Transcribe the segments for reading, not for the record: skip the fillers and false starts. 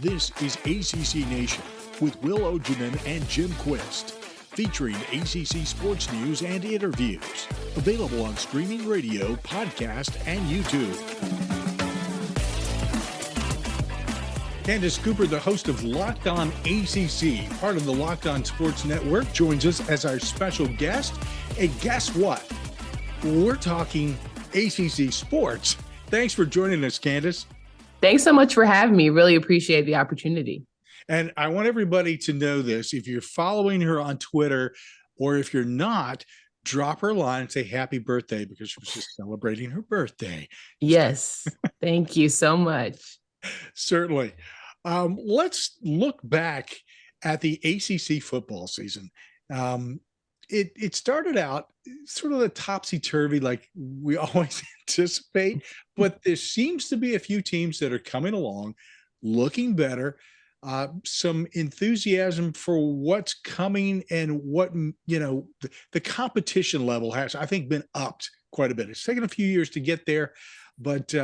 This is ACC Nation with Will Ogeman and Jim Quist, featuring ACC sports news and interviews. Available on streaming radio, podcast, and YouTube. Candace Cooper, the host of Locked On ACC, part of the Locked On Sports Network, joins us as our special guest. And guess what? We're talking ACC sports. Thanks for joining us, Candace. Thanks so much for having me. Really appreciate the opportunity. And I want everybody to know this. If you're following her on Twitter, or if you're not, drop her a line and say happy birthday, because she was just celebrating her birthday. Yes. Thank you so much. Certainly. Let's look back at the ACC football season. It started out sort of the topsy-turvy like we always anticipate, but there seems to be a few teams that are coming along, looking better, some enthusiasm for what's coming, and what, the competition level has, I think, been upped quite a bit. It's taken a few years to get there, but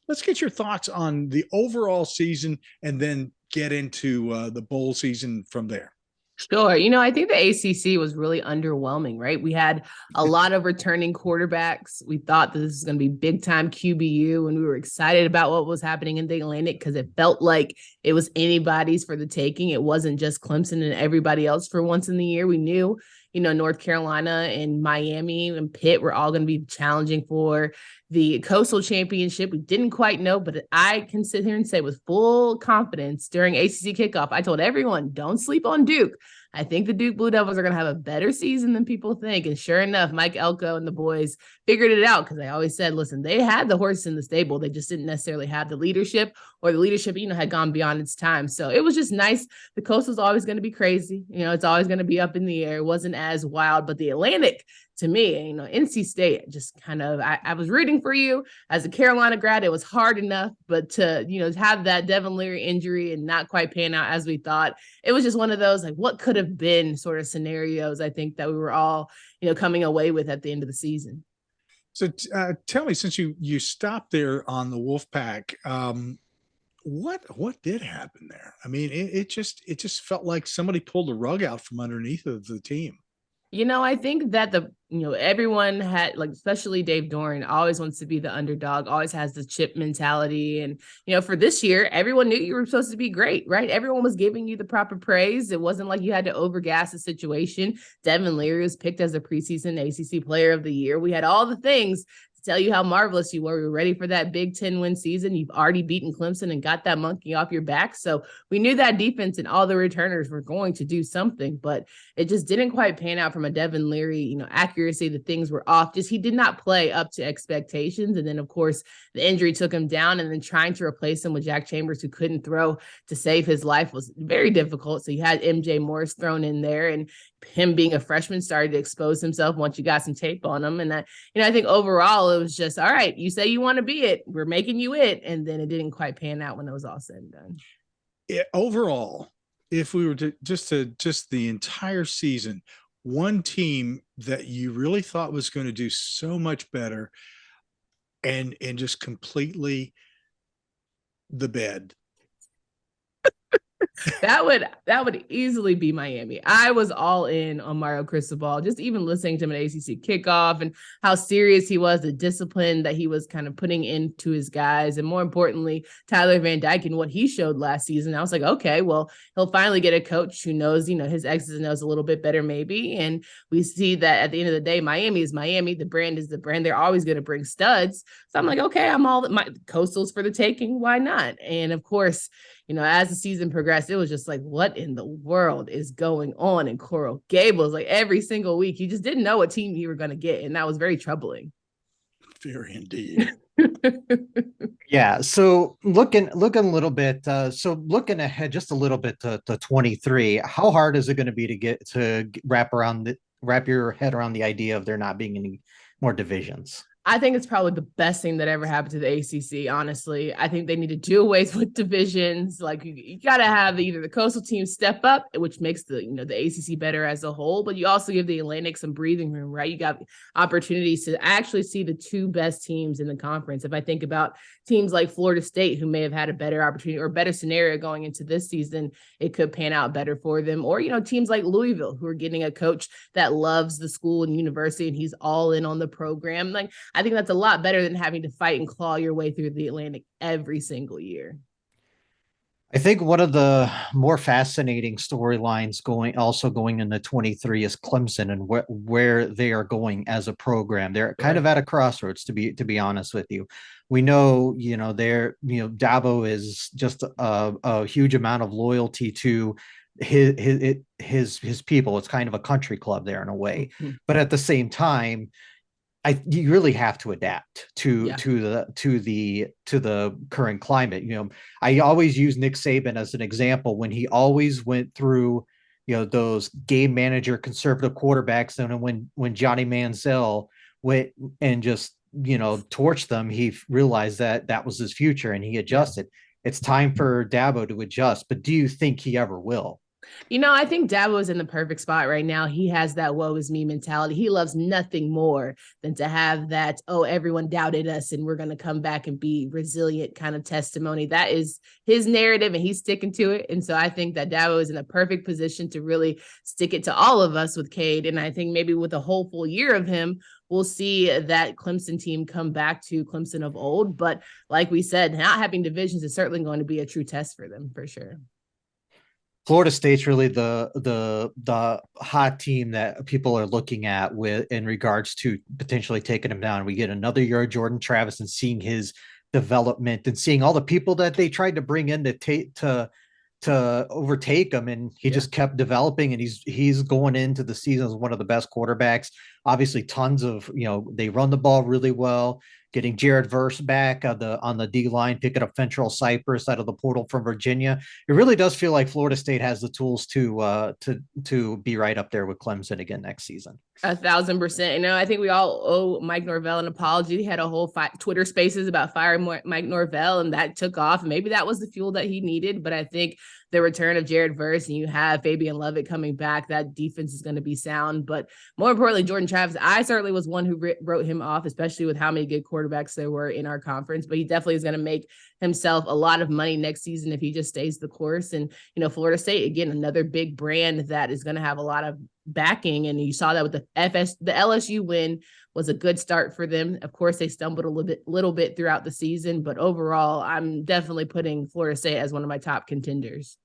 let's get your thoughts on the overall season and then get into the bowl season from there. Sure. I think the ACC was really underwhelming, right? We had a lot of returning quarterbacks. We thought that this was going to be big time QBU, and we were excited about what was happening in the Atlantic because it felt like it was anybody's for the taking. It wasn't just Clemson and everybody else for once in the year. We knew, North Carolina and Miami and Pitt were all going to be challenging for the Coastal Championship. We didn't quite know, but I can sit here and say with full confidence during ACC kickoff, I told everyone, don't sleep on Duke. I think the Duke Blue Devils are going to have a better season than people think. And sure enough, Mike Elko and the boys figured it out, because I always said, listen, they had the horse in the stable. They just didn't necessarily have the leadership, or the leadership, had gone beyond its time. So it was just nice. The Coast was always going to be crazy. It's always going to be up in the air. It wasn't as wild, but the Atlantic, to me, NC State just kind of, I was rooting for you as a Carolina grad. It was hard enough, but to, have that Devin Leary injury and not quite pan out as we thought, it was just one of those, like, what could have been sort of scenarios, I think, that we were all, coming away with at the end of the season. So tell me, since you stopped there on the Wolfpack, what did happen there? I mean, it just felt like somebody pulled the rug out from underneath of the team. I think that everyone had, like, especially Dave Doran, always wants to be the underdog, always has the chip mentality. And, for this year, everyone knew you were supposed to be great, right? Everyone was giving you the proper praise. It wasn't like you had to overgas the situation. Devin Leary was picked as a preseason ACC Player of the Year. We had all the things tell you how marvelous you were. We were ready for that Big Ten win season. You've already beaten Clemson and got that monkey off your back. So we knew that defense and all the returners were going to do something, but it just didn't quite pan out from a Devin Leary, accuracy. The things were off. Just, he did not play up to expectations. And then, of course, the injury took him down, and then trying to replace him with Jack Chambers, who couldn't throw to save his life, was very difficult. So you had MJ Morris thrown in there, and him being a freshman started to expose himself once you got some tape on him. And I think overall it was just, all right, you say you want to be it, we're making you it. And then it didn't quite pan out when it was all said and done. Overall, if we were to just the entire season, one team that you really thought was going to do so much better and just completely the bed. That would easily be Miami. I was all in on Mario Cristobal, just even listening to him at ACC kickoff and how serious he was, the discipline that he was kind of putting into his guys, and more importantly, Tyler Van Dyke and what he showed last season. I was like, okay, well, he'll finally get a coach who knows, his X's and O's a little bit better maybe. And we see that at the end of the day, Miami is Miami. The brand is the brand. They're always going to bring studs. So I'm like, okay, I'm all my Coastals for the taking. Why not? And of course, as the season progressed, it was just like, what in the world is going on in Coral Gables? Like, every single week, you just didn't know what team you were going to get. And that was very troubling. Very indeed. Yeah. So looking a little bit, looking ahead just a little bit to 23, how hard is it going to be to wrap your head around the idea of there not being any more divisions? I think it's probably the best thing that ever happened to the ACC, honestly. I think they need to do away with divisions. Like you got to have either the coastal teams step up, which makes the ACC better as a whole, but you also give the Atlantic some breathing room, right? You got opportunities to actually see the two best teams in the conference. If I think about teams like Florida State, who may have had a better opportunity or better scenario going into this season, it could pan out better for them. Or, teams like Louisville, who are getting a coach that loves the school and university and he's all in on the program. Like, I think that's a lot better than having to fight and claw your way through the Atlantic every single year. I think one of the more fascinating storylines going into 23 is Clemson and where they are going as a program. They're kind of at a crossroads, to be honest with you. We know, Dabo is just a huge amount of loyalty to his people. It's kind of a country club there in a way, but at the same time, you really have to adapt to the current climate. I always use Nick Saban as an example when he always went through, those game manager conservative quarterbacks, and when Johnny Manziel went and just torched them, he realized that was his future and he adjusted. It's time for Dabo to adjust, but do you think he ever will? I think Dabo is in the perfect spot right now. He has that woe is me mentality. He loves nothing more than to have that, oh, everyone doubted us and we're going to come back and be resilient kind of testimony. That is his narrative and he's sticking to it. And so I think that Dabo is in a perfect position to really stick it to all of us with Cade. And I think maybe with a whole full year of him, we'll see that Clemson team come back to Clemson of old. But like we said, not having divisions is certainly going to be a true test for them for sure. Florida State's really the hot team that people are looking at in regards to potentially taking him down. We get another year of Jordan Travis and seeing his development and seeing all the people that they tried to bring in to overtake him, and he just kept developing, and he's going into the season as one of the best quarterbacks. Obviously, tons of they run the ball really well. Getting Jared Verse back on the D line, picking up Fentrell Cypress out of the portal from Virginia. It really does feel like Florida State has the tools to be right up there with Clemson again next season. 1,000%. I think we all owe Mike Norvell an apology. He had a whole Twitter spaces about firing Mike Norvell, and that took off. Maybe that was the fuel that he needed, but I think the return of Jared Verse and you have Fabian Lovett coming back, that defense is going to be sound. But more importantly, Jordan Travis, I certainly was one who wrote him off, especially with how many good quarterbacks there were in our conference, but he definitely is going to make himself a lot of money next season if he just stays the course. And, Florida State, again, another big brand that is going to have a lot of backing. And you saw that with the LSU win was a good start for them. Of course, they stumbled a little bit throughout the season, but overall, I'm definitely putting Florida State as one of my top contenders.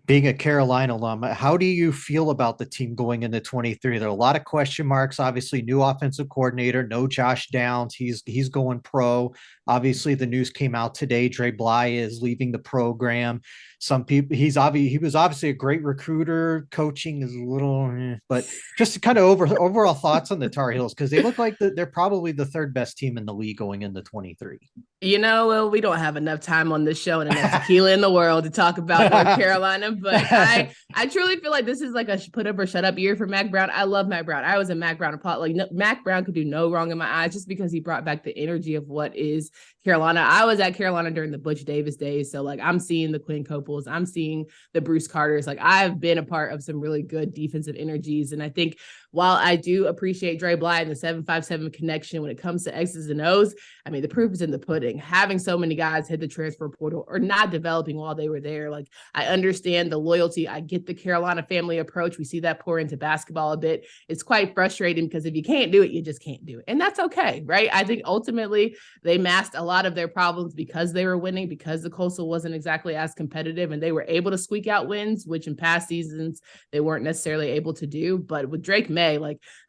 Being a Carolina alum, how do you feel about the team going into 23? There are a lot of question marks. Obviously, new offensive coordinator, no Josh Downs. He's going pro. Obviously, the news came out today. Dre Bly is leaving the program. Some people, he was obviously a great recruiter. Coaching is a little, but just kind of overall thoughts on the Tar Heels, because they look like they're probably the third best team in the league going into 23. Well, we don't have enough time on this show and enough tequila in the world to talk about North Carolina, but I truly feel like this is like a put up or shut up year for Mac Brown. I love Mac Brown. I was a Mac Brown applaud. Mac Brown could do no wrong in my eyes just because he brought back the energy of what is Carolina. I was at Carolina during the Butch Davis days, so I'm seeing the Quinn Copels, I'm seeing the Bruce Carters. I've been a part of some really good defensive energies, and I think while I do appreciate Dre Bly and the 757 connection when it comes to X's and O's, the proof is in the pudding. Having so many guys hit the transfer portal or not developing while they were there, I understand the loyalty. I get the Carolina family approach. We see that pour into basketball a bit. It's quite frustrating because if you can't do it, you just can't do it. And that's okay, right? I think ultimately they masked a lot of their problems because they were winning, because the Coastal wasn't exactly as competitive and they were able to squeak out wins, which in past seasons they weren't necessarily able to do. But with Drake May,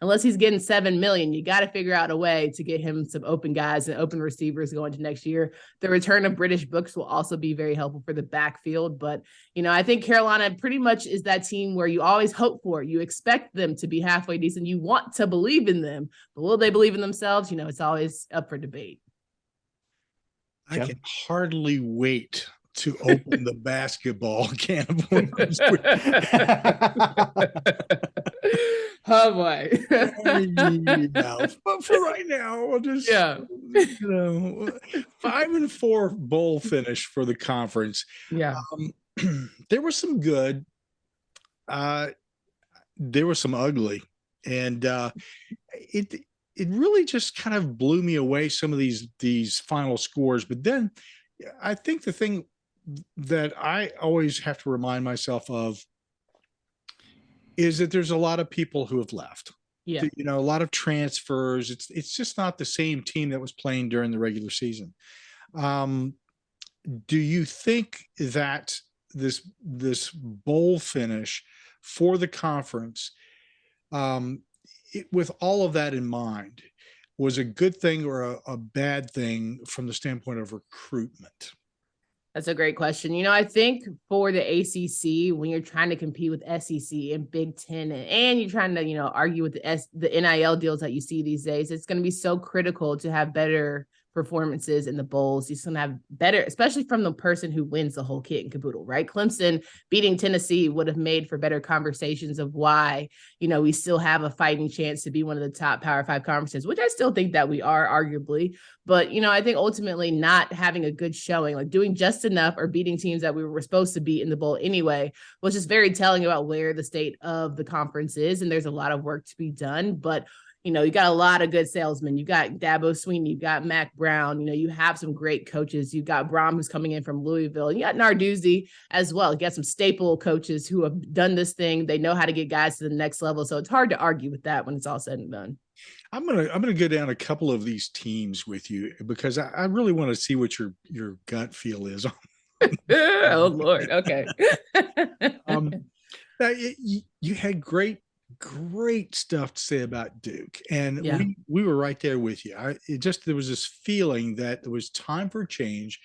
unless he's getting $7 million, you got to figure out a way to get him some open guys and open receivers going to next year. The return of British Books will also be very helpful for the backfield. But, I think Carolina pretty much is that team where you always hope for. You expect them to be halfway decent. You want to believe in them, but will they believe in themselves? It's always up for debate. I can hardly wait to open the basketball can of worms. Oh boy. Yeah, but for right now, we'll just, Yeah. 5-4 bowl finish for the conference. Yeah. There was some good, uh, there was some ugly, and it it really just kind of blew me away, some of these final scores. But then I think the thing that I always have to remind myself of is that there's a lot of people who have left. Yeah. A lot of transfers. It's just not the same team that was playing during the regular season. Um, do you think that this bowl finish for the conference, um, with all of that in mind, was a good thing or a bad thing from the standpoint of recruitment? That's a great question. I think for the ACC, when you're trying to compete with SEC and Big Ten, and you're trying to, argue with the NIL deals that you see these days, it's going to be so critical to have better performances in the bowls. He's going to have better, especially from the person who wins the whole kit and caboodle, right? Clemson beating Tennessee would have made for better conversations of why, we still have a fighting chance to be one of the top Power 5 conferences, which I still think that we are arguably. But, I think ultimately not having a good showing, like doing just enough or beating teams that we were supposed to beat in the bowl anyway, was just very telling about where the state of the conference is. And there's a lot of work to be done. But you got a lot of good salesmen. You got Dabo Sweeney, you got Mac Brown, you have some great coaches. You got Brom, who's coming in from Louisville. You got Narduzzi as well. You got some staple coaches who have done this thing. They know how to get guys to the next level. So it's hard to argue with that when it's all said and done. I'm gonna go down a couple of these teams with you because I really want to see what your gut feel is on. Oh Lord. Okay. um, now, you had great stuff to say about Duke, and Yeah. we were right there with you. There was this feeling that there was time for change,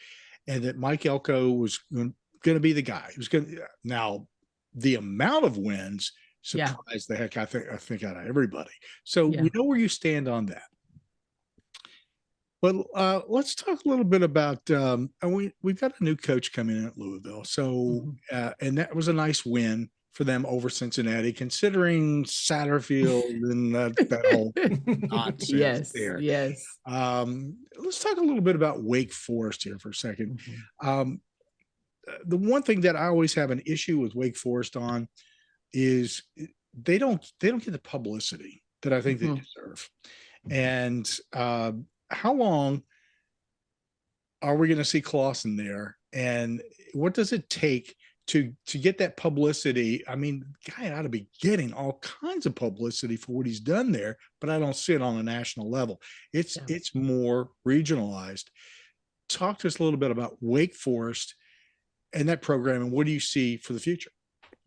and that Mike Elko was going to be the guy. He was going to, now the amount of wins surprised the heck I think out of everybody. So we know where you stand on that. But let's talk a little bit about we've got a new coach coming in at Louisville. So and that was a nice win for them over Cincinnati, considering Satterfield and that whole nonsense there. Yes. Let's talk a little bit about Wake Forest here for a second. The one thing that I always have an issue with Wake Forest on is they don't get the publicity that I think they deserve. And how long are we going to see Clawson there? And what does it take to get that publicity? I mean, the guy ought to be getting all kinds of publicity for what he's done there, but I don't see it on a national level. It's more regionalized. Talk to us a little bit about Wake Forest and that program, and what do you see for the future?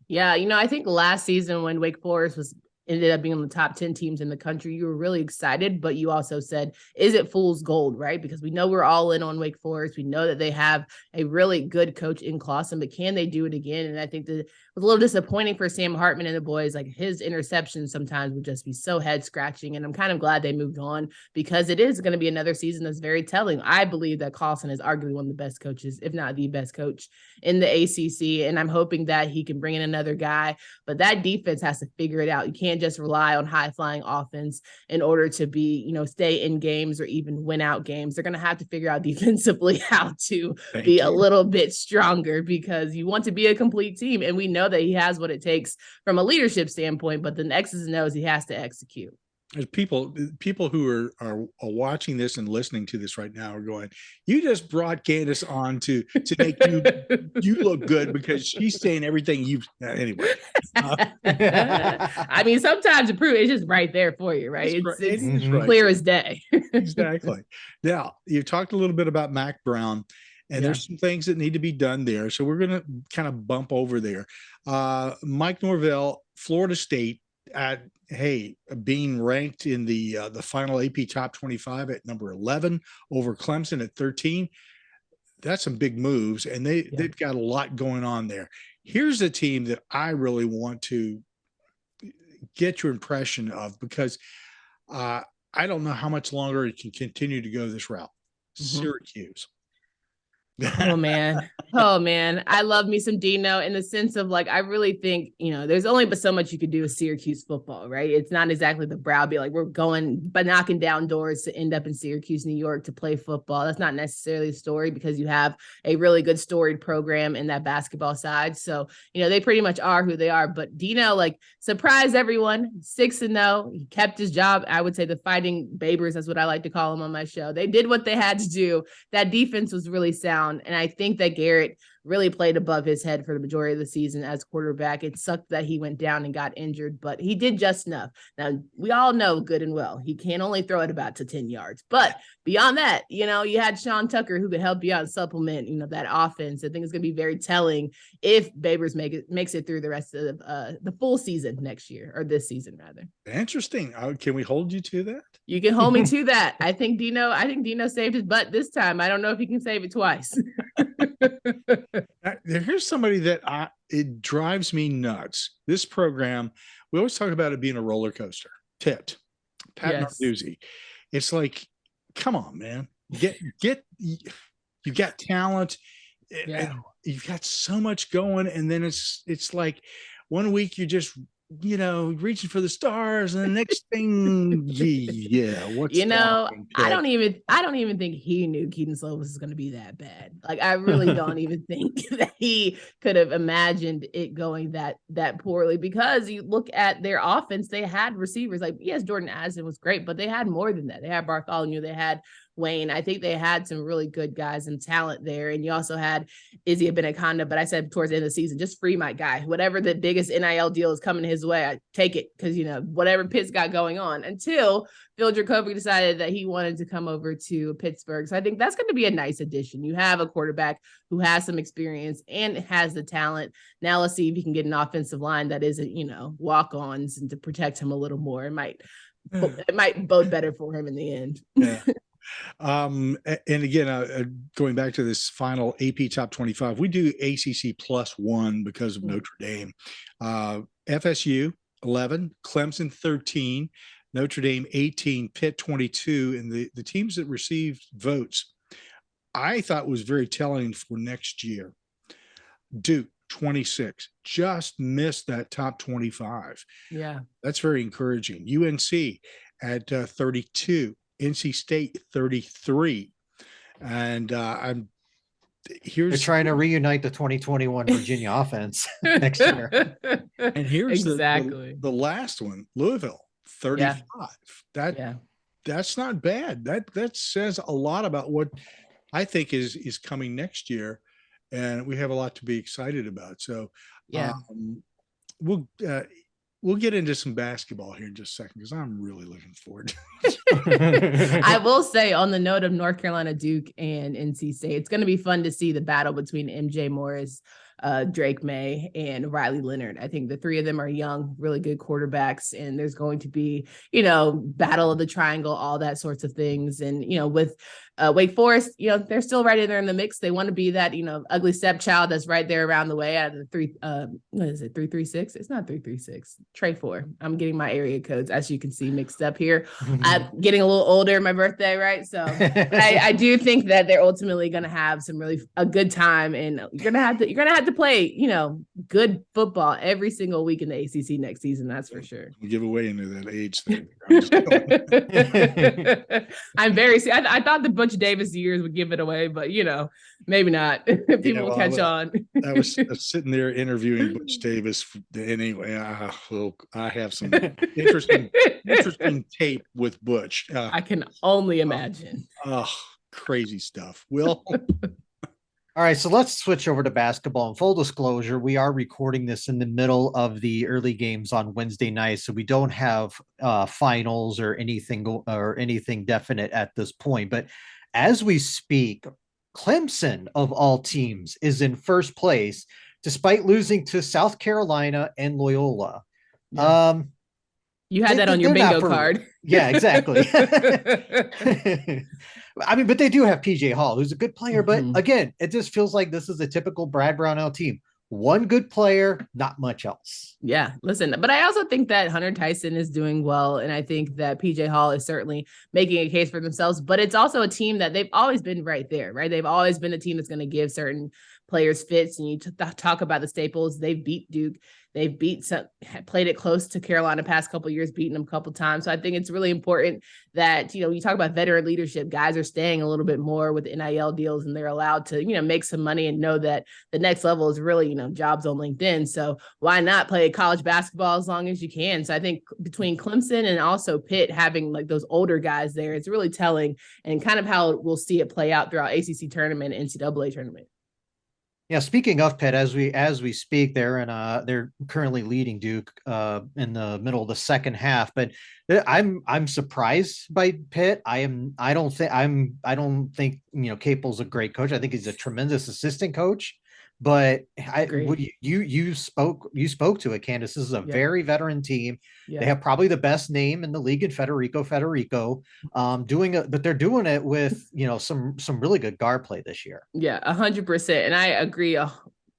Yeah, I think last season when Wake Forest ended up being on the top 10 teams in the country, you were really excited, but you also said, is it fool's gold, right? Because we know we're all in on Wake Forest. We know that they have a really good coach in Clawson, but can they do it again? And I think that it was a little disappointing for Sam Hartman and the boys. Like, his interceptions sometimes would just be so head scratching. And I'm kind of glad they moved on, because it is going to be another season that's very telling. I believe that Clawson is arguably one of the best coaches, if not the best coach in the ACC. And I'm hoping that he can bring in another guy, but that defense has to figure it out. You can't just rely on high flying offense in order to be, stay in games or even win out games. They're going to have to figure out defensively how to be a little bit stronger, because you want to be a complete team. And we know that he has what it takes from a leadership standpoint, but the X's and O's he has to execute. There's people who are watching this and listening to this right now are going, you just brought Candace on to make you look good because she's saying everything you've anyway. I mean, sometimes the proof is just right there for you, right? It's right. Clear as day. Exactly. Now, you talked a little bit about Mac Brown, and there's some things that need to be done there. So we're going to kind of bump over there. Mike Norvell, Florida State, being ranked in the final AP top 25 at number 11 over Clemson at 13. That's some big moves, and they've got a lot going on there. Here's a team that I really want to get your impression of, because I don't know how much longer it can continue to go this route. Syracuse. Oh man. Oh man. I love me some Dino in the sense of like, I really think, there's only but so much you could do with Syracuse football, right? It's not exactly the browbeat, like we're going but knocking down doors to end up in Syracuse, New York to play football. That's not necessarily the story because you have a really good storied program in that basketball side. So, they pretty much are who they are. But Dino, like, surprised everyone, 6-0. He kept his job. I would say the Fighting Babers, that's what I like to call them on my show. They did what they had to do. That defense was really sound. And I think that Garrett really played above his head for the majority of the season as quarterback. It sucked that he went down and got injured, but he did just enough. Now, we all know good and well, he can only throw it about to 10 yards. But beyond that, you had Sean Tucker who could help you out and supplement, that offense. I think it's going to be very telling if Babers makes it through the rest of the full season next year, or this season rather. Interesting. Can we hold you to that? You can hold me to that. I think Dino saved his butt this time. I don't know if he can save it twice. Here's somebody that it drives me nuts. This program, we always talk about it being a roller coaster. Pat Narduzzi. It's like, come on, man. You've got talent. And you've got so much going, and then it's like 1 week you're just reaching for the stars, and the next thing, I don't even think he knew Keaton Slovis was going to be that bad. Like, I really don't even think that he could have imagined it going that poorly, because you look at their offense, they had receivers like, yes, Jordan Addison was great, but they had more than that. They had Bartholomew, they had Wayne. I think they had some really good guys and talent there. And you also had Izzy Abenaconda, but I said towards the end of the season, just free my guy. Whatever the biggest NIL deal is coming his way, I take it, because, whatever Pitt's got going on, until Phil Dracovic decided that he wanted to come over to Pittsburgh. So I think that's going to be a nice addition. You have a quarterback who has some experience and has the talent. Now let's see if he can get an offensive line that isn't, walk-ons, and to protect him a little more. It might bode better for him in the end. Yeah. And again, going back to this final AP top 25, we do ACC +1 because of Notre Dame. FSU 11, Clemson 13, Notre Dame 18, Pitt 22, and the teams that received votes, I thought was very telling for next year. Duke 26, just missed that top 25. Yeah, that's very encouraging. UNC at 32. NC State 33, and they're trying to reunite the 2021 Virginia offense next year. And here's the last one, Louisville 35. That's not bad. That says a lot about what I think is coming next year, and we have a lot to be excited about. So we'll get into some basketball here in just a second, because I'm really looking forward to it. I will say, on the note of North Carolina, Duke, and NC State, it's going to be fun to see the battle between MJ Morris, Drake May, and Riley Leonard. I think the three of them are young, really good quarterbacks, and there's going to be, battle of the triangle, all that sorts of things. And, with Wake Forest, they're still right in there in the mix. They want to be that, ugly stepchild that's right there around the way out of the 336? It's not 336. Trey 4. I'm getting my area codes, as you can see, mixed up here. I'm getting a little older, my birthday, right? So I do think that they're ultimately going to have a good time, and you're going to have to play, good football every single week in the ACC next season. That's for sure. Give away into that age thing. I thought the Butch Davis years would give it away, but maybe not. People will catch on. I was sitting there interviewing Butch Davis anyway. I have some interesting tape with Butch. I can only imagine. Crazy stuff. Will. All right, so let's switch over to basketball. And full disclosure, we are recording this in the middle of the early games on Wednesday night, so we don't have finals or anything definite at this point. But as we speak, Clemson, of all teams, is in first place despite losing to South Carolina and Loyola. Yeah. You had that on your bingo card. Yeah, exactly. I mean, but they do have PJ Hall, who's a good player. But again, it just feels like this is a typical Brad Brownell team. one good player, not much else. Yeah, listen, but I also think that Hunter Tyson is doing well. And I think that PJ Hall is certainly making a case for themselves, but it's also a team that they've always been right there, right? They've always been a team that's going to give certain players fits. And you talk about the staples, they've beat Duke. They've played it close to Carolina past couple of years, beating them a couple of times. So I think it's really important that, you talk about veteran leadership, guys are staying a little bit more with NIL deals and they're allowed to, make some money and know that the next level is really, jobs on LinkedIn. So why not play college basketball as long as you can? So I think between Clemson and also Pitt having like those older guys there, it's really telling and kind of how we'll see it play out throughout ACC tournament and NCAA tournament. Yeah, speaking of Pitt, as we speak, they're currently leading Duke in the middle of the second half. But I'm surprised by Pitt. I don't think Capel's a great coach. I think he's a tremendous assistant coach. But you spoke to it, Candace. This is a very veteran team. Yeah. They have probably the best name in the league in Federico, but they're doing it with some really good guard play this year. Yeah, 100%, and I agree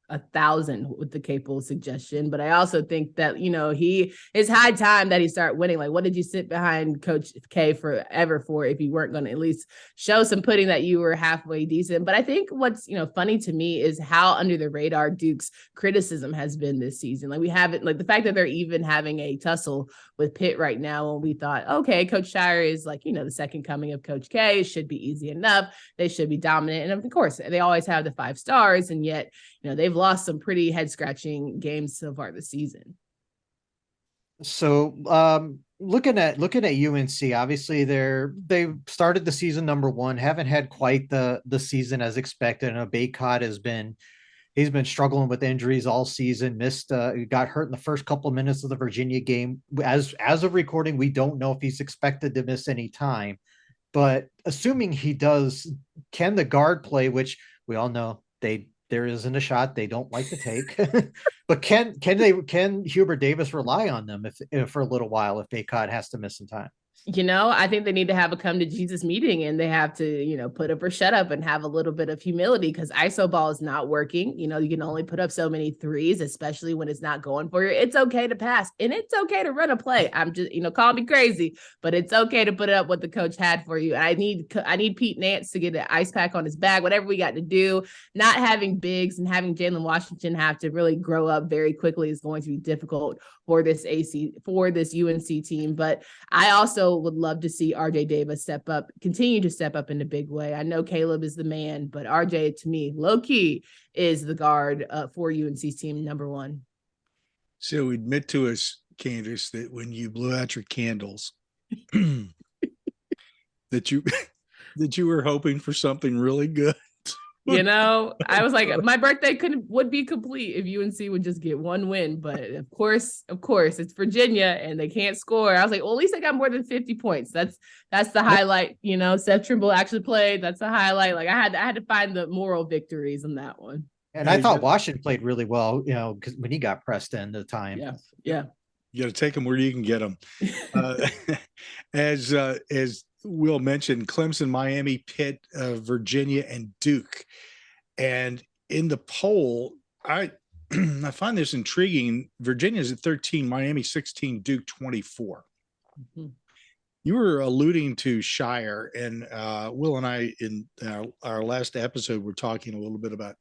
1,000 with the Capel suggestion, but I also think that it's high time that he start winning. Like, what did you sit behind Coach K forever for if you weren't going to at least show some pudding that you were halfway decent? But I think what's funny to me is how under the radar Duke's criticism has been this season. Like, we haven't, like, the fact that they're even having a tussle with Pitt right now, when we thought, okay, Coach Shire is like the second coming of Coach K, it should be easy enough, they should be dominant, and of course they always have the 5 stars, and yet they've lost some pretty head-scratching games so far this season. So looking at UNC, obviously they started the season number 1, haven't had quite the season as expected. And Baycott he's been struggling with injuries all season, got hurt in the first couple of minutes of the Virginia game. As of recording, we don't know if he's expected to miss any time, but assuming he does, can the guard play, which we all know there isn't a shot they don't like to take, but can Hubert Davis rely on them if for a little while if Baycott has to miss some time? I think they need to have a come to Jesus meeting, and they have to, put up or shut up and have a little bit of humility, because ISO ball is not working. You can only put up so many threes, especially when it's not going for you. It's okay to pass and it's okay to run a play. I'm just, call me crazy, but it's okay to put up what the coach had for you. I need Pete Nance to get an ice pack on his bag, whatever we got to do. Not having bigs and having Jalen Washington have to really grow up very quickly is going to be difficult for this UNC team. But I also would love to see RJ Davis continue to step up in a big way. I know Caleb is the man, but RJ, to me, low key, is the guard for UNC's team number 1. So admit to us, Candace, that when you blew out your candles, that you were hoping for something really good. I was like, my birthday would be complete if UNC would just get 1 win. But of course, it's Virginia and they can't score. I was like, well, at least they got more than 50 points. That's the highlight. Seth Trimble actually played. That's the highlight. Like, I had to find the moral victories in that one. And I thought Washington played really well, because when he got pressed in the time. Yeah. You got to take them where you can get them. As Will mentioned, Clemson, Miami, Pitt, Virginia, and Duke. And in the poll, I find this intriguing. Virginia's at 13, Miami 16, Duke 24. Mm-hmm. You were alluding to Shire, and Will and I in our last episode were talking a little bit about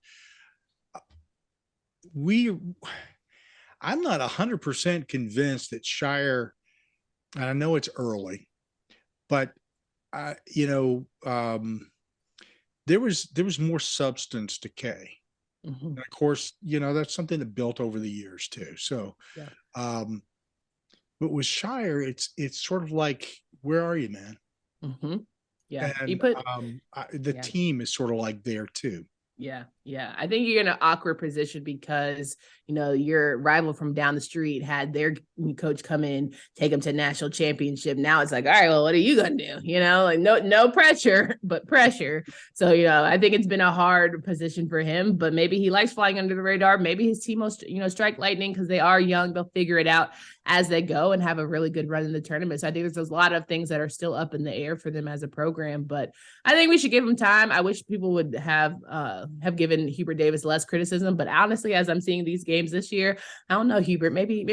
I'm not 100% convinced that Shire, and I know it's early, but there was more substance to K. Mm-hmm. And of course, that's something that built over the years too. So, but with Shire, it's sort of like, where are you, man? Mm-hmm. Yeah. And the team is sort of like there too. Yeah. I think you're in an awkward position because, your rival from down the street had their coach come in, take them to national championship. Now it's like, all right, well, what are you going to do? Like no pressure, but pressure. So, I think it's been a hard position for him, but maybe he likes flying under the radar. Maybe his team will, strike lightning because they are young. They'll figure it out. as they go and have a really good run in the tournament. So I think there's a lot of things that are still up in the air for them as a program, but I think we should give them time. I wish people would have given Hubert Davis less criticism, but honestly, as I'm seeing these games this year, I don't know, Hubert, maybe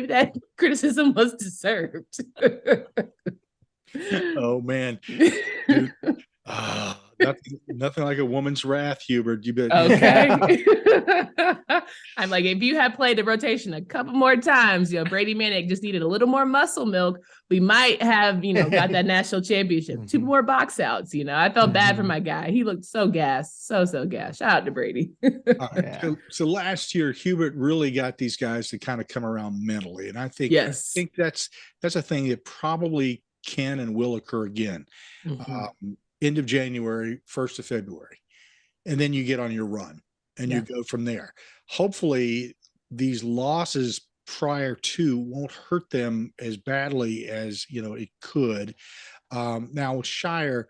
that criticism was deserved. Oh man. Dude. Nothing like a woman's wrath, Hubert. You bet. Okay. I'm like, if you had played the rotation a couple more times, Brady Manick just needed a little more muscle milk, we might have, got that national championship. 2 more box outs. I felt bad for my guy. He looked so gassed, so gassed. Shout out to Brady. So last year, Hubert really got these guys to kind of come around mentally, and I think that's a thing that probably can and will occur again. End of January, 1st of February. And then you get on your run and you go from there. Hopefully these losses prior to won't hurt them as badly as, it could. Now with Shire,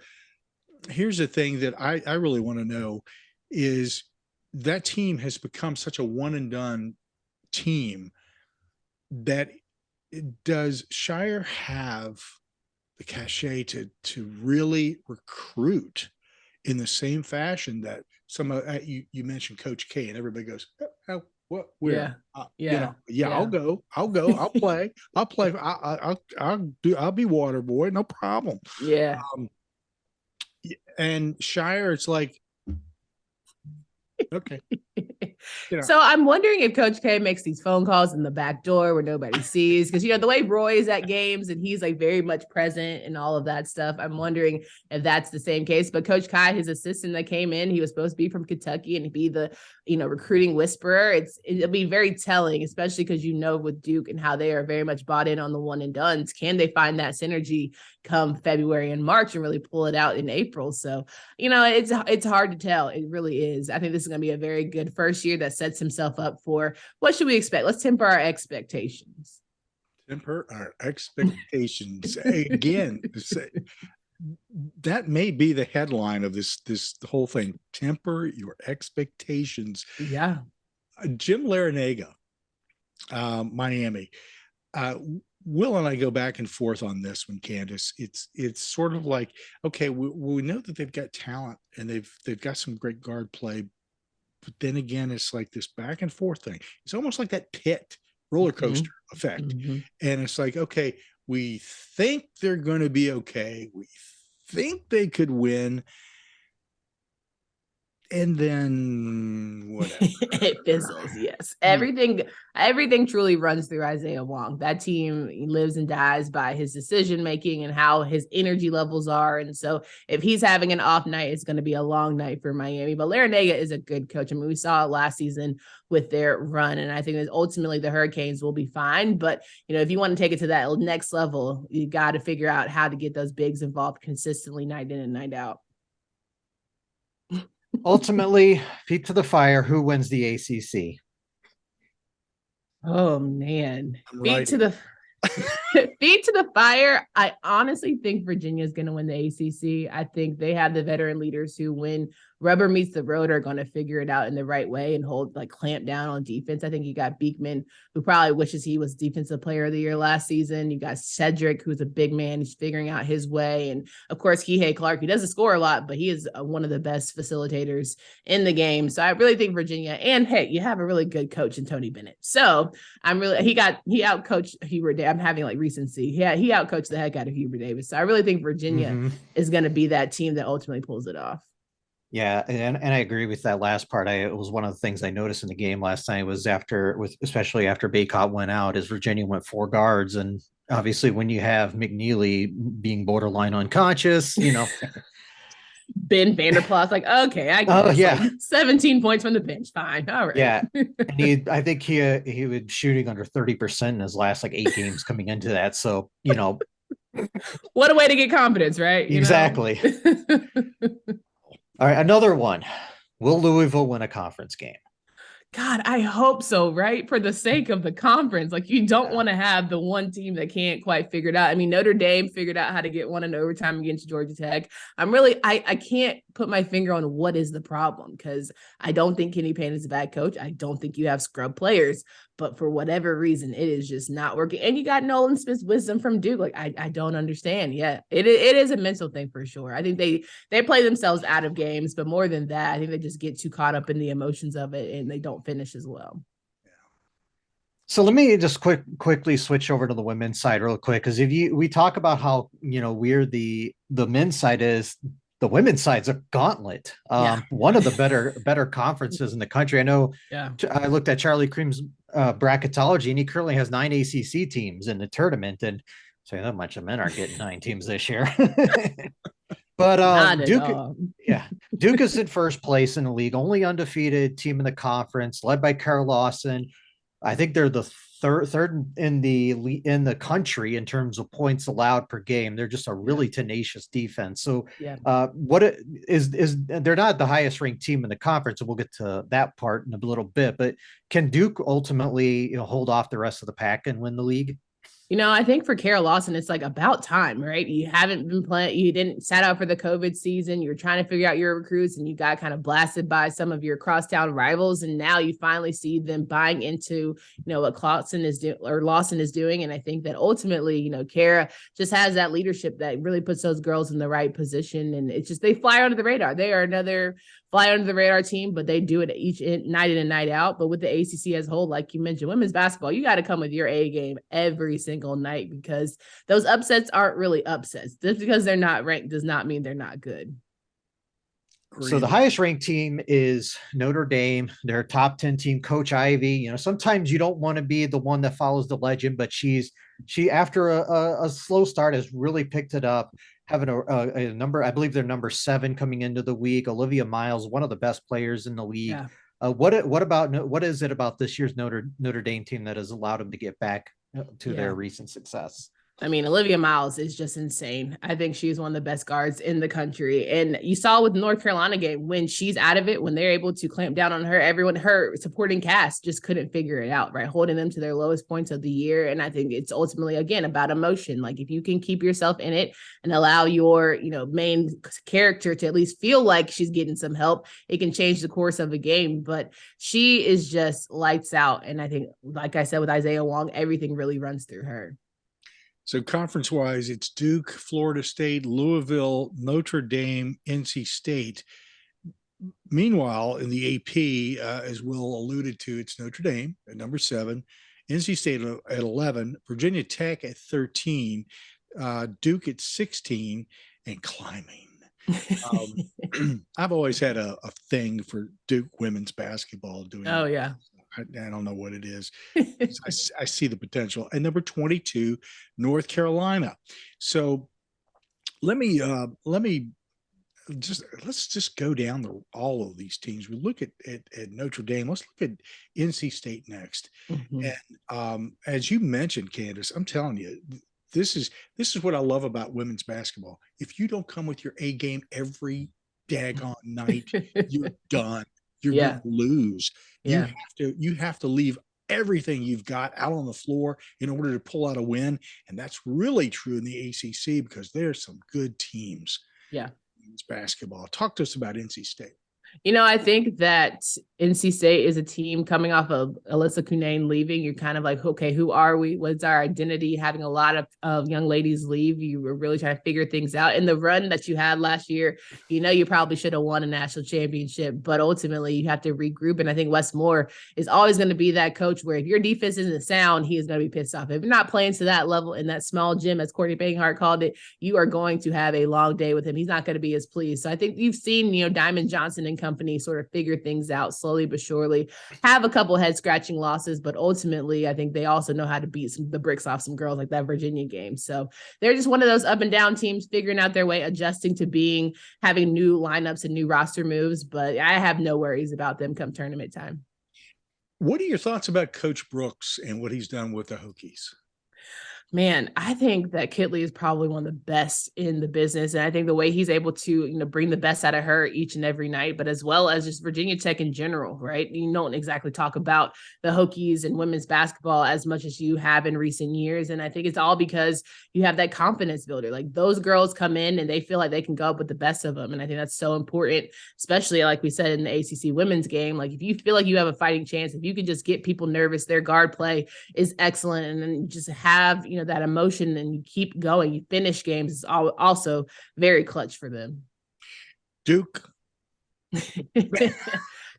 here's the thing that I really want to know is that team has become such a one and done team that does Shire have the cachet to really recruit in the same fashion that some of you mentioned Coach K, and everybody goes, oh, what, where? I'll go, I'll play, I'll be water boy, no problem. And Shire, it's like, okay. So I'm wondering if Coach K makes these phone calls in the back door where nobody sees, because the way Roy is at games and he's like very much present and all of that stuff. I'm wondering if that's the same case. But Coach Kai, his assistant that came in, he was supposed to be from Kentucky and be the recruiting whisperer. It'll be very telling, especially because with Duke and how they are very much bought in on the one and dones. Can they find that synergy come February and March and really pull it out in April? So it's hard to tell. It really is. I think this is going to be a very good first year that sets himself up for what should we expect. Let's temper our expectations. Again. That may be the headline of this whole thing. Temper your expectations. Jim Larinaga, Miami. Will and I go back and forth on this one, Candace. It's sort of like, okay, we know that they've got talent and they've got some great guard play, but then again, it's like this back and forth thing. It's almost like that Pitt roller coaster effect. And it's like, okay, we think they're going to be okay. We think they could win. And then whatever. It fizzles. Yes. Everything truly runs through Isaiah Wong. That team lives and dies by his decision-making and how his energy levels are. And so if he's having an off night, it's going to be a long night for Miami. But Larinaga is a good coach. I mean, we saw it last season with their run. And I think that ultimately the Hurricanes will be fine. But, if you want to take it to that next level, you got to figure out how to get those bigs involved consistently night in and night out. Ultimately, feet to the fire, who wins the ACC? Oh man, feet to the fire. I honestly think Virginia is going to win the ACC. I think they have the veteran leaders who, when rubber meets the road, are going to figure it out in the right way and clamp down on defense. I think you got Beekman, who probably wishes he was defensive player of the year last season. You got Cedric, who's a big man. He's figuring out his way. And of course, Kihei Clark, he doesn't score a lot, but he is one of the best facilitators in the game. So I really think Virginia, and hey, you have a really good coach in Tony Bennett. So he outcoached Hubert Davis. I'm having recency. Yeah, he outcoached the heck out of Hubert Davis. So I really think Virginia is going to be that team that ultimately pulls it off. Yeah, and I agree with that last part. It was one of the things I noticed in the game last night was especially after Baycott went out, is Virginia went 4 guards, and obviously when you have McNeely being borderline unconscious, Ben Vanderplas, okay, I guess. 17 points from the bench, fine, all right. Yeah, and I think he was shooting under 30% in his last 8 games coming into that. So what a way to get confidence, right? Exactly. All right, another one. Will Louisville win a conference game? God, I hope so, right? For the sake of the conference. Like, you don't want to have the one team that can't quite figure it out. I mean, Notre Dame figured out how to get one in overtime against Georgia Tech. I can't put my finger on what is the problem, because I don't think Kenny Payne is a bad coach. I don't think you have scrub players, but for whatever reason, it is just not working. And you got Nolan Smith's wisdom from Duke. Like, I don't understand. Yeah, it is a mental thing for sure. I think they play themselves out of games, but more than that, I think they just get too caught up in the emotions of it and they don't finish as well. So let me just quickly switch over to the women's side real quick, because we talk about how weird the men's side is, the women's side's a gauntlet. Yeah. One of the better conferences in the country. I know. Yeah. I looked at Charlie Cream's bracketology, and he currently has 9 ACC teams in the tournament, and so that much of men aren't getting 9 teams this year. But Duke is in first place in the league, only undefeated team in the conference, led by Carol Lawson. I think they're the third in the country in terms of points allowed per game. They're just a really tenacious defense. So, what it is they're not the highest ranked team in the conference, and we'll get to that part in a little bit. But can Duke ultimately hold off the rest of the pack and win the league? I think for Carol Lawson, it's like about time, right? You haven't been playing, you didn't sat out for the COVID season. You're trying to figure out your recruits, and you got kind of blasted by some of your crosstown rivals. And now you finally see them buying into, what Lawson is doing. And I think that ultimately, Kara just has that leadership that really puts those girls in the right position. And it's just, they fly under the radar. They are another fly under the radar team, but they do it each night in and night out. But with the ACC as a whole, like you mentioned, women's basketball, you got to come with your A game every single night, because those upsets aren't really upsets. Just because they're not ranked does not mean they're not good. So the highest ranked team is Notre Dame. Their top 10 team, Coach Ivy. Sometimes you don't want to be the one that follows the legend, but she after a slow start has really picked it up, having a number. I believe they're number 7 coming into the week. Olivia Miles, one of the best players in the league. Yeah. What is it about this year's Notre Dame team that has allowed them to get back to their recent success? I mean, Olivia Miles is just insane. I think she's one of the best guards in the country. And you saw with the North Carolina game, when she's out of it, when they're able to clamp down on her, her supporting cast just couldn't figure it out, right? Holding them to their lowest points of the year. And I think it's ultimately, again, about emotion. Like, if you can keep yourself in it and allow your, main character to at least feel like she's getting some help, it can change the course of a game. But she is just lights out. And I think, like I said, with Isaiah Wong, everything really runs through her. So conference-wise, it's Duke, Florida State, Louisville, Notre Dame, NC State. Meanwhile, in the AP, as Will alluded to, it's Notre Dame at number 7, NC State at 11, Virginia Tech at 13, Duke at 16, and climbing. I've always had a thing for Duke women's basketball. Oh, yeah. I don't know what it is. I see the potential. And number 22, North Carolina. So let's just go down all of these teams. We look at Notre Dame. Let's look at NC State next. Mm-hmm. And as you mentioned, Candace, I'm telling you, this is what I love about women's basketball. If you don't come with your A game every daggone night, you're done. You're going to lose. Yeah. You have to leave everything you've got out on the floor in order to pull out a win. And that's really true in the ACC, because there's some good teams. Yeah. In basketball. Talk to us about NC State. I think that NC State is a team coming off of Alyssa Cunane leaving. You're kind of like, okay, who are we? What's our identity? Having a lot of young ladies leave, you were really trying to figure things out. And the run that you had last year, you probably should have won a national championship, but ultimately you have to regroup. And I think Wes Moore is always going to be that coach where if your defense isn't sound, he is going to be pissed off. If you're not playing to that level in that small gym, as Courtney Banghart called it, you are going to have a long day with him. He's not going to be as pleased. So I think you've seen, Diamond Johnson and company sort of figure things out slowly but surely, have a couple head scratching losses, but ultimately I think they also know how to beat the bricks off some girls, like that Virginia game. So they're just one of those up and down teams figuring out their way, adjusting to having new lineups and new roster moves, but I have no worries about them come tournament time. What are your thoughts about Coach Brooks and what he's done with the Hokies? Man, I think that Kitley is probably one of the best in the business. And I think the way he's able to, bring the best out of her each and every night, but as well as just Virginia Tech in general, right? You don't exactly talk about the Hokies and women's basketball as much as you have in recent years. And I think it's all because you have that confidence builder. Like those girls come in and they feel like they can go up with the best of them. And I think that's so important, especially like we said in the ACC women's game. Like if you feel like you have a fighting chance, if you can just get people nervous, their guard play is excellent. And then just have, that emotion and you keep going, you finish games is also very clutch for them. Duke.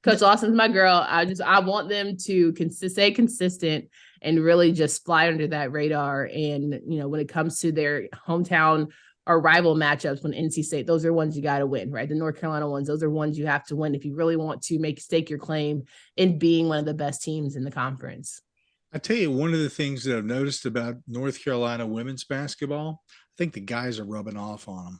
Coach Lawson's my girl. I want them to stay consistent and really just fly under that radar. And, when it comes to their hometown or rival matchups when NC State, those are ones you got to win, right? The North Carolina ones, those are ones you have to win if you really want to stake your claim in being one of the best teams in the conference. I tell you, one of the things that I've noticed about North Carolina women's basketball, I think the guys are rubbing off on them.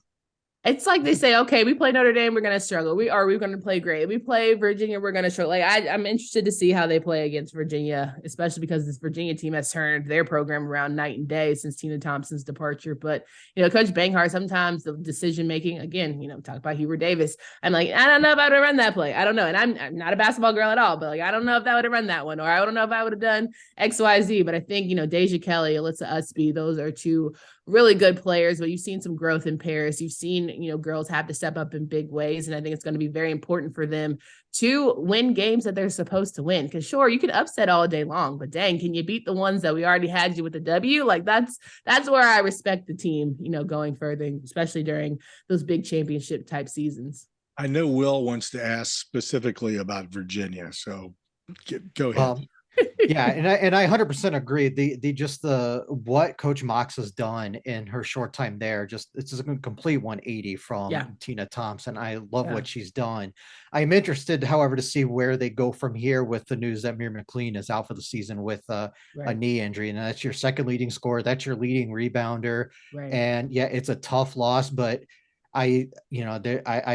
It's like they say, okay, we play Notre Dame, we're going to struggle. We're going to play great. We play Virginia, we're going to struggle. Like I'm interested to see how they play against Virginia, especially because this Virginia team has turned their program around night and day since Tina Thompson's departure. But, Coach Banghart, sometimes the decision-making, again, talk about Hubert Davis. I'm like, I don't know if I would have run that play. I don't know. And I'm not a basketball girl at all, but I don't know if I would have run that one, or I don't know if I would have done X, Y, Z. But I think, Deja Kelly, Alyssa Usby, those are two really good players, but you've seen some growth in Paris. You've seen, girls have to step up in big ways. And I think it's going to be very important for them to win games that they're supposed to win. Because sure, you can upset all day long, but dang, can you beat the ones that we already had you with the W? Like that's where I respect the team, going further, especially during those big championship type seasons. I know Will wants to ask specifically about Virginia, so go ahead. Yeah, and I 100% agree. The what Coach Mox has done in her short time there, it's a complete 180 from Tina Thompson. I love what she's done. I'm interested, however, to see where they go from here with the news that Mir McLean is out for the season with a knee injury, and that's your second leading scorer, that's your leading rebounder, and it's a tough loss, but I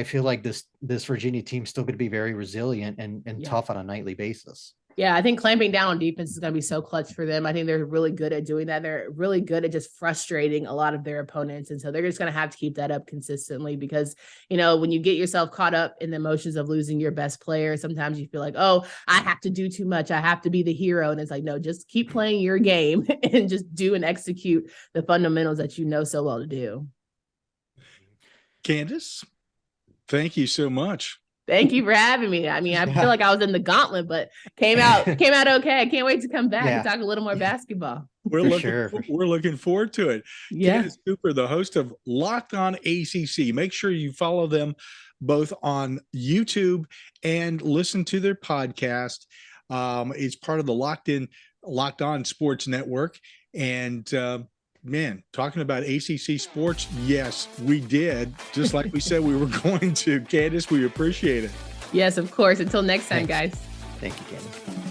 feel like this Virginia team's still going to be very resilient and tough on a nightly basis. Yeah, I think clamping down on defense is going to be so clutch for them. I think they're really good at doing that. They're really good at just frustrating a lot of their opponents. And so they're just going to have to keep that up consistently because, when you get yourself caught up in the emotions of losing your best player, sometimes you feel like, oh, I have to do too much. I have to be the hero. And it's like, no, just keep playing your game and just do and execute the fundamentals that you know so well to do. Candace, thank you so much. Thank you for having me. I mean, I feel like I was in the gauntlet, but came out okay. I can't wait to come back and talk a little more basketball. We're looking forward to it. Yeah. Candace Cooper, the host of Locked On ACC. Make sure you follow them both on YouTube and listen to their podcast. It's part of the Locked On Sports Network. And man, talking about ACC sports, yes, we did. Just like we said we were going to. Candace, we appreciate it. Yes, of course. Until next time, guys. Thank you, Candace.